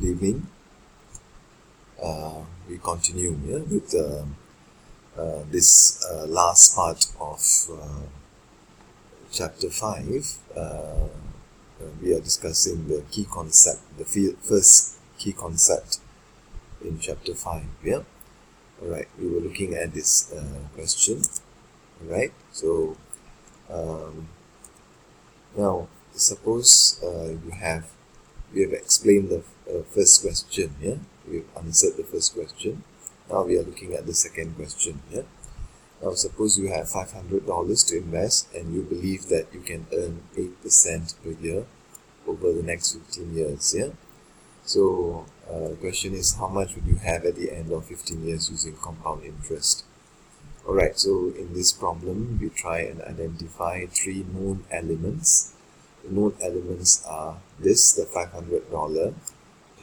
Good evening. We continue with this last part of Chapter 5. We are discussing the key concept, the first key concept in Chapter 5. Yeah. Alright, we were looking at this question. Alright, so now suppose we have explained the first question. Yeah, we have answered the first question. Now we are looking at the second question. Yeah. Now suppose you have $500 to invest and you believe that you can earn 8% per year over the next 15 years. Yeah. So the question is, how much would you have at the end of 15 years using compound interest? Alright, so in this problem we try and identify three known elements. The known elements are this, the $500,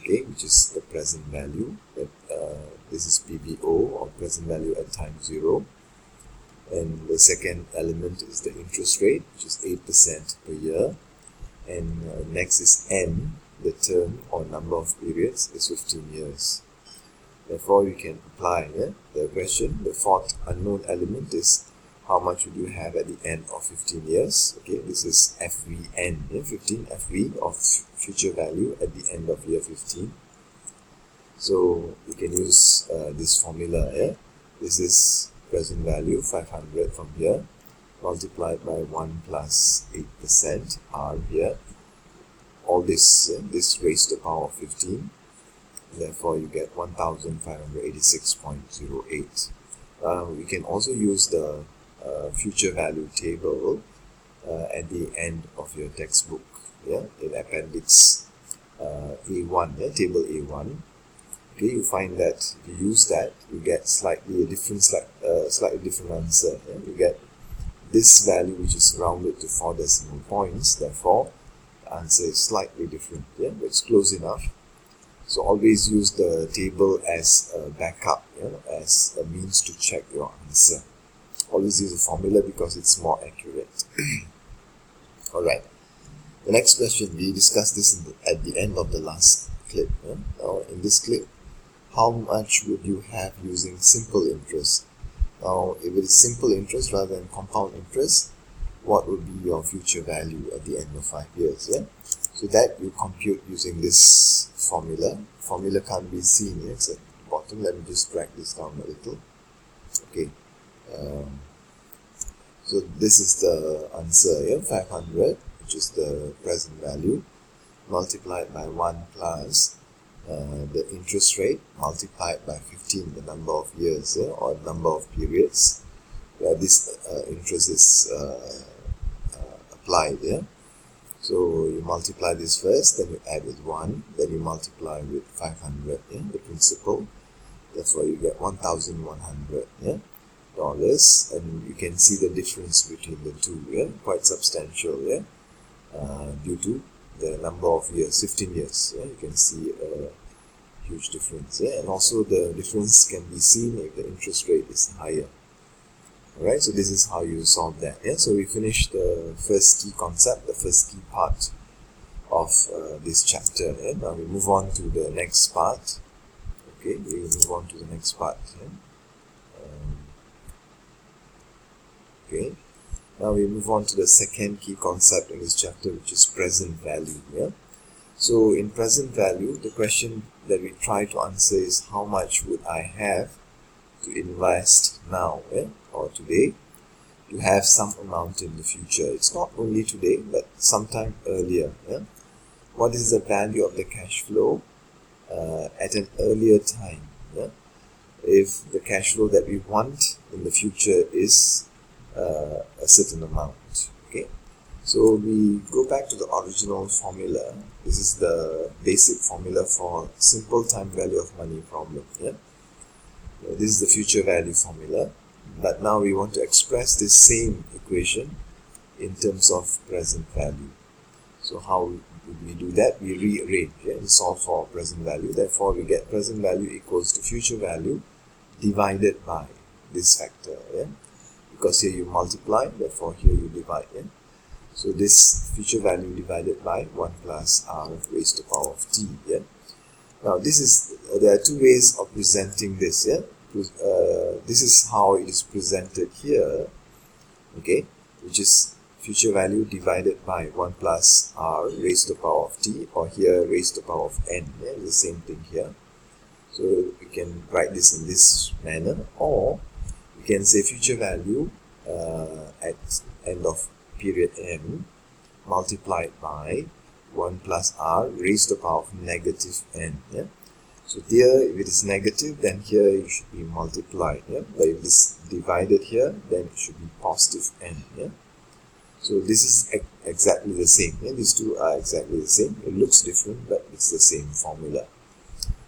okay, which is the present value. This is PVO, or present value at time 0. And the second element is the interest rate, which is 8% per year. And next is N, the term or number of periods is 15 years. Therefore, we can apply the question. The fourth unknown element is how much would you have at the end of 15 years. Okay, this is FVN, 15 FV of future value at the end of year 15. So we can use this formula here. This is present value 500 from here, multiplied by 1 plus 8% R here. All this raised to the power of 15. Therefore, you get 1586.08. We can also use the future value table at the end of your textbook, in appendix A1, table A1. Okay, you find that if you use that, you get slightly different answer. You get this value, which is rounded to 4 decimal points. Therefore, the answer is slightly different, but it's close enough. So always use the table as a backup, as a means to check your answer. Always use a formula because it's more accurate. Alright, the next question, we discussed this at the end of the last clip. Now in this clip, how much would you have using simple interest? Now if it is simple interest rather than compound interest, what would be your future value at the end of 5 years? So that you compute using this formula. Formula can't be seen here, it's at the bottom. Let me just drag this down a little. Okay. So this is the answer here, 500, which is the present value, multiplied by 1 plus the interest rate, multiplied by 15, the number of years, or number of periods where this interest is applied. So you multiply this first, then you add with 1, then you multiply with 500, the principal. Therefore you get $1,100 dollars, and you can see the difference between the two, quite substantial, due to the number of years, 15 years. You can see a huge difference, and also the difference can be seen if the interest rate is higher. Alright, so this is how you solve that. So we finished the first key concept, the first key part of this chapter. Now we move on to the next part. Okay, we move on to the next part. Okay, now we move on to the second key concept in this chapter, which is present value. So in present value, the question that we try to answer is, how much would I have to invest now, or today, to have some amount in the future? It's not only today, but sometime earlier. What is the value of the cash flow at an earlier time? If the cash flow that we want in the future is a certain amount. Okay, so we go back to the original formula. This is the basic formula for simple time value of money problem. This is the future value formula, but now we want to express this same equation in terms of present value. So how would we do that? We rearrange and solve for present value. Therefore, we get present value equals to future value divided by this factor. Because here you multiply, therefore here you divide. So this future value divided by 1 plus r raised to the power of t. Now there are two ways of presenting this. Yeah, this is how it is presented here. Okay, which is future value divided by 1 plus r raised to the power of t, or here raised to the power of n. Yeah, the same thing here. So we can write this in this manner, or we can say future value at end of period m multiplied by 1 plus r raised to the power of negative n. Yeah? So here, if it is negative, then here it should be multiplied. Yeah? But if it is divided here, then it should be positive n. Yeah? So this is exactly the same. Yeah? These two are exactly the same. It looks different, but it's the same formula.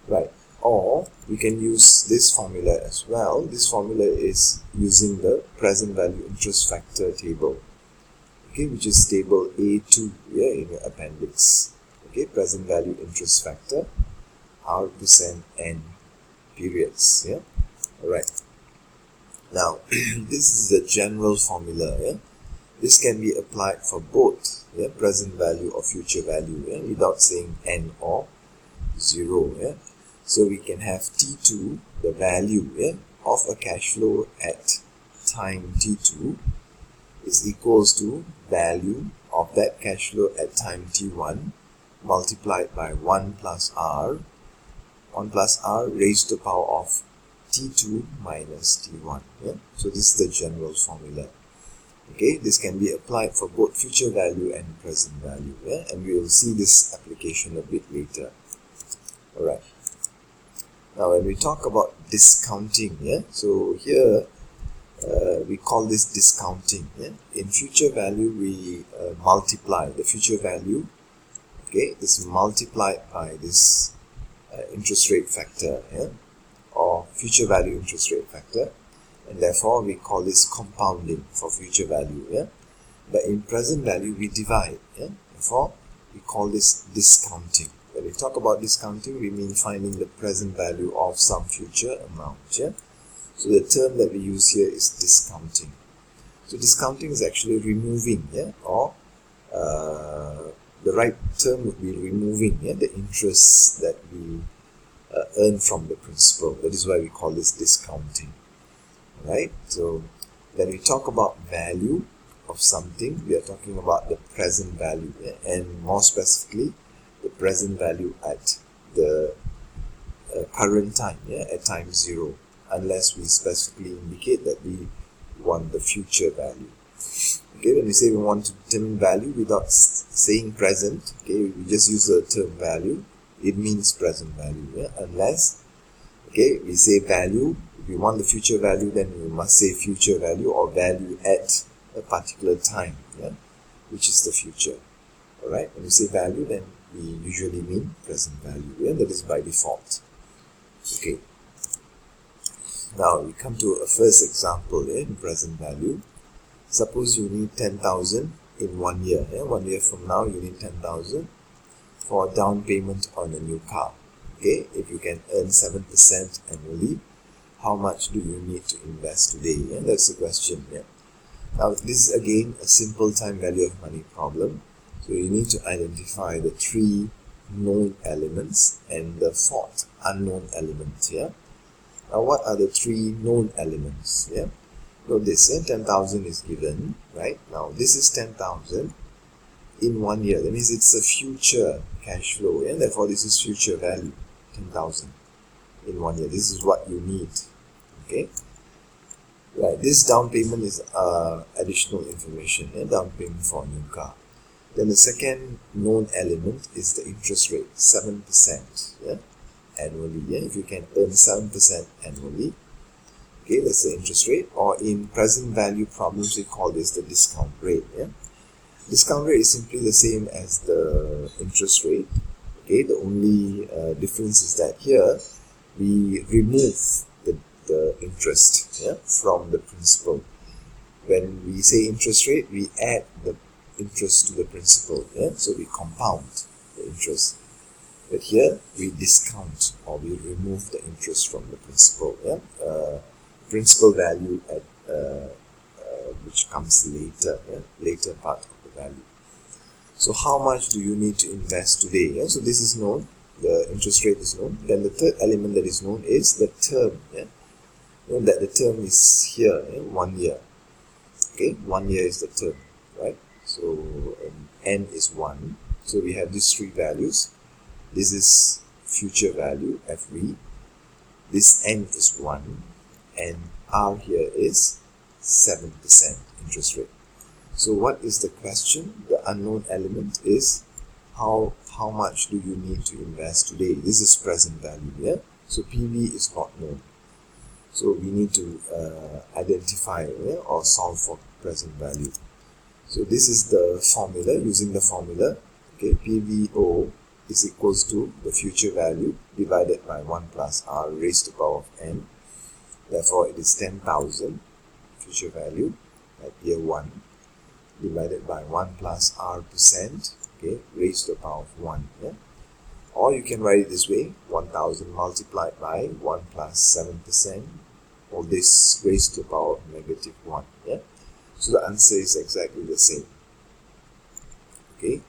Right. Or we can use this formula as well. This formula is using the present value interest factor table. Okay, which is table A2 here in your appendix. Okay, present value interest factor, R percent n periods. Yeah, all right. Now this is the general formula. Yeah, this can be applied for both. Yeah, present value or future value. Yeah, without saying n or 0. Yeah, so we can have T2, the value of a cash flow at time T2, is equals to value of that cash flow at time t1 multiplied by 1 plus r raised to the power of t2 minus t1. Yeah? So this is the general formula. Okay, this can be applied for both future value and present value. Yeah? And we will see this application a bit later. Alright. Now when we talk about discounting, so here we call this discounting. In future value, we multiply the future value. Okay, is multiplied by this interest rate factor, or future value interest rate factor, and therefore we call this compounding for future value. But in present value, we divide. Therefore, we call this discounting. When we talk about discounting, we mean finding the present value of some future amount. So the term that we use here is discounting. So discounting is actually removing, or the right term would be removing the interest that we earn from the principal. That is why we call this discounting. Right? So when we talk about value of something, we are talking about the present value, and more specifically, the present value at the current time, at time 0. Unless we specifically indicate that we want the future value. Okay, when we say we want to determine value without saying present, okay, we just use the term value, it means present value. Unless, okay, we say value, if we want the future value, then we must say future value or value at a particular time, which is the future. Alright, when we say value, then we usually mean present value, that is by default. Okay. Now we come to a first example in present value. Suppose you need 10,000 in 1 year. 1 year from now you need 10,000 for down payment on a new car. Okay, if you can earn 7% annually, how much do you need to invest today? That's the question. Now this is again a simple time value of money problem. So you need to identify the 3 known elements and the 4th unknown element here. Now, what are the 3 known elements? Note this, 10,000 is given, right? Now, this is 10,000 in 1 year. That means it's a future cash flow, and therefore this is future value, 10,000 in 1 year. This is what you need, okay? Right, this down payment is additional information, down payment for a new car. Then the second known element is the interest rate, 7%, annually. If you can earn 7% annually, okay, that's the interest rate. Or in present value problems, we call this the discount rate. Discount rate is simply the same as the interest rate. Okay, the only difference is that here we remove the interest from the principal. When we say interest rate, we add the interest to the principal. So we compound the interest. But here we discount, or we remove the interest from the principal. Principal value at which comes later, later part of the value. So how much do you need to invest today? So this is known. the interest rate is known. Then the third element that is known is the term. Yeah? Note that the term is here, 1 year. Okay, 1 year is the term, right? So n is 1. So we have these three values. This is future value, FV. This n is 1. And R here is 7% interest rate. So what is the question? The unknown element is how much do you need to invest today? This is present value, yeah? So PV is not known. So we need to identify, yeah, or solve for present value. So this is the formula. Using the formula, okay, PVO is equals to the future value divided by 1 plus R raised to the power of n. Therefore, it is 10,000 future value at year 1 divided by 1 plus R percent, okay, raised to the power of 1. Yeah? Or you can write it this way, 1000 multiplied by 1 plus 7%, or this raised to the power of negative 1. Yeah? So the answer is exactly the same. Okay,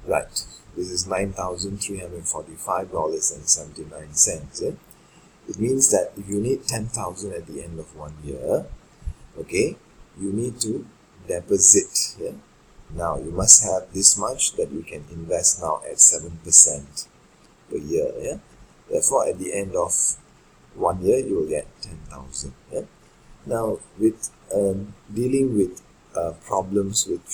right. This is $9,345.79. Yeah? It means that if you need 10,000 at the end of 1 year, okay, you need to deposit. Yeah? Now you must have this much that you can invest now at 7% per year. Yeah? Therefore, at the end of 1 year, you will get 10,000. Yeah? Now, with dealing with problems with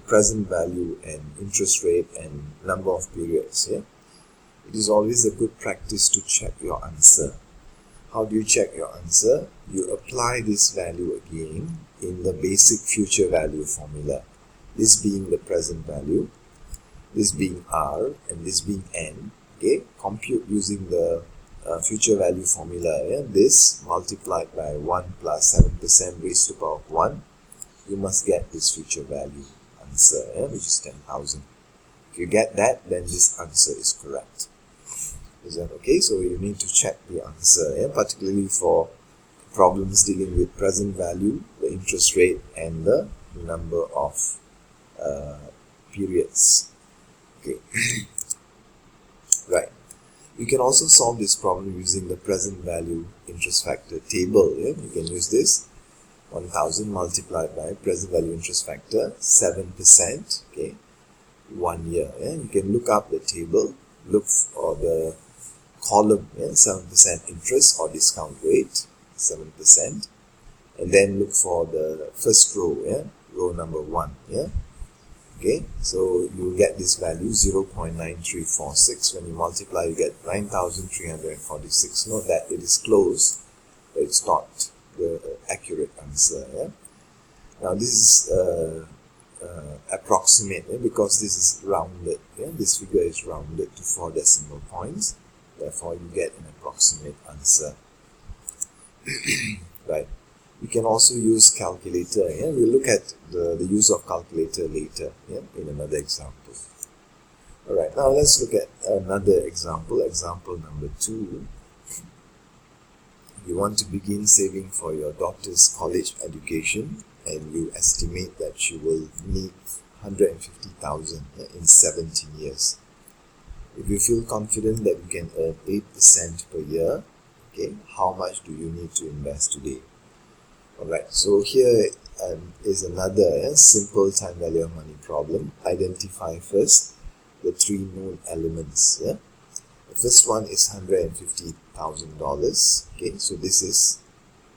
present value and interest rate and number of periods, yeah, it is always a good practice to check your answer. How do you check your answer? You apply this value again in the basic future value formula. This being the present value, this being R, and this being N. Okay, compute using the future value formula. Yeah? This multiplied by 1 plus 7% raised to the power of 1. You must get this future value answer, yeah? Which is 10,000. If you get that, then this answer is correct. Is that okay? So you need to check the answer, yeah? Particularly for problems dealing with present value, the interest rate, and the number of periods. Okay. Right. You can also solve this problem using the present value interest factor table. Yeah? You can use this 1000 multiplied by present value interest factor 7%. Okay, 1 year. Yeah? You can look up the table, look for the column, yeah? 7% interest or discount rate 7%, and then look for the first row, yeah? Row number 1. Yeah. Okay, so you will get this value 0.9346. When you multiply, you get 9,346. Note that it is close, but it's not the accurate answer. Yeah? Now this is approximate, yeah? Because this is rounded. Yeah? This figure is rounded to 4 decimal points. Therefore, you get an approximate answer. Right. You can also use calculator. Yeah? We'll look at the use of calculator later, yeah? In another example. Alright, now let's look at another example. Example number 2. You want to begin saving for your daughter's college education, and you estimate that she will need 150,000 in 17 years. If you feel confident that you can earn 8% per year, okay, how much do you need to invest today? Alright, so here is another simple time value of money problem. Identify first the 3 known elements. Yeah? The first one is $150,000. Okay, so this is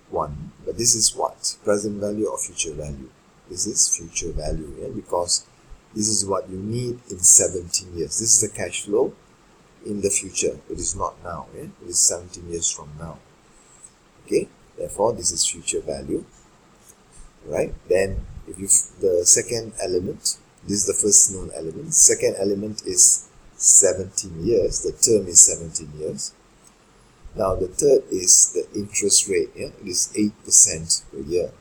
1. But this is what? Present value or future value? This is future value, yeah? Because this is what you need in 17 years. This is the cash flow in the future. It is not now. Yeah? It is 17 years from now. Okay. Therefore, this is future value, right? Then, if you the second element, this is the first known element. Second element is 17 years. The term is 17 years. Now, the third is the interest rate. Yeah, it is 8% per year.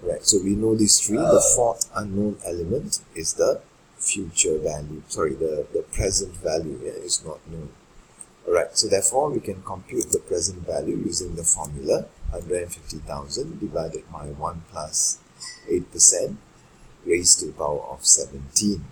Right. So we know these 3. The fourth unknown element is the future value. Sorry, the present value. Yeah, is not known. Alright, so therefore we can compute the present value using the formula 150,000 divided by 1 plus 8% raised to the power of 17.